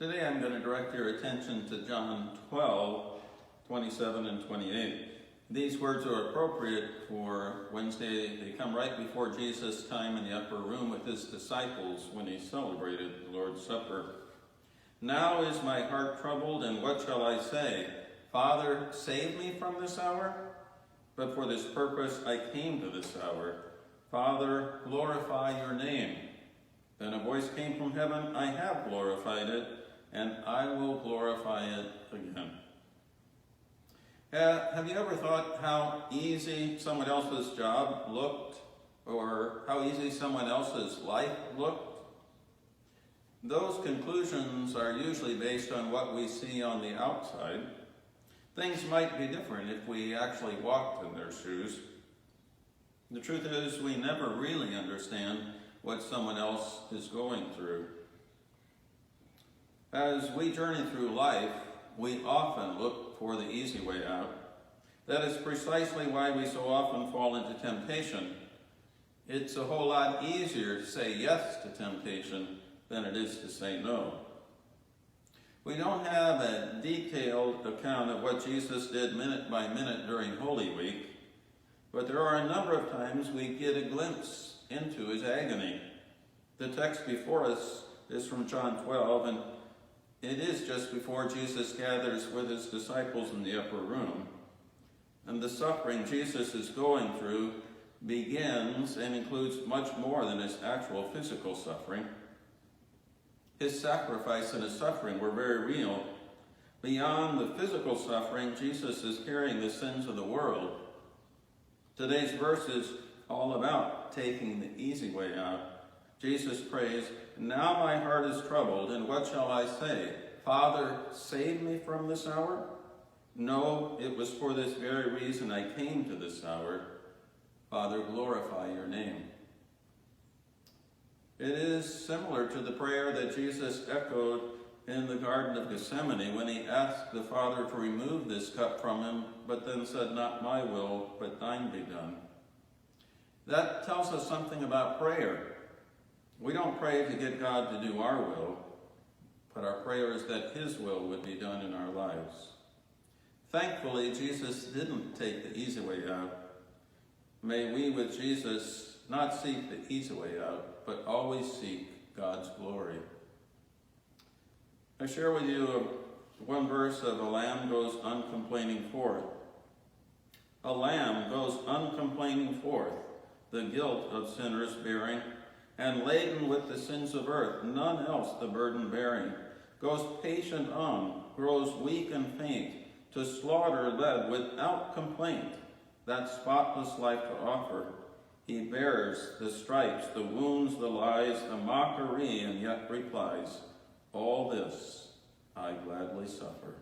Today I'm going to direct your attention to John 12:27 and 28. These words are appropriate for Wednesday. They come right before Jesus' time in the upper room with his disciples when he celebrated the Lord's Supper. Now is my heart troubled, and what shall I say? Father, save me from this hour? But for this purpose I came to this hour. Father, glorify your name. Then a voice came from heaven, I have glorified it, and I will glorify it again. Have you ever thought how easy someone else's job looked, or how easy someone else's life looked? Those conclusions are usually based on what we see on the outside. Things might be different if we actually walked in their shoes. The truth is, we never really understand what someone else is going through. As we journey through life, we often look for the easy way out. That is precisely why we so often fall into temptation. It's a whole lot easier to say yes to temptation than it is to say no. We don't have a detailed account of what Jesus did minute by minute during Holy Week, but there are a number of times we get a glimpse into his agony. The text before us is from John 12, and it is just before Jesus gathers with his disciples in the upper room. And the suffering Jesus is going through begins and includes much more than his actual physical suffering. His sacrifice and his suffering were very real. Beyond the physical suffering, Jesus is carrying the sins of the world. Today's verse is all about taking the easy way out. Jesus prays, now my heart is troubled, and what shall I say? Father, save me from this hour? No, it was for this very reason I came to this hour. Father, glorify your name. It is similar to the prayer that Jesus echoed in the Garden of Gethsemane when he asked the Father to remove this cup from him, but then said, not my will, but thine be done. That tells us something about prayer. We don't pray to get God to do our will, but our prayer is that his will would be done in our lives. Thankfully, Jesus didn't take the easy way out. May we with Jesus not seek the easy way out, but always seek God's glory. I share with you one verse of a lamb goes uncomplaining forth. A lamb goes uncomplaining forth, the guilt of sinners bearing, and laden with the sins of earth, none else the burden bearing, goes patient on, grows weak and faint, to slaughter led without complaint, that spotless life to offer. He bears the stripes, the wounds, the lies, the mockery, and yet replies, all this I gladly suffer.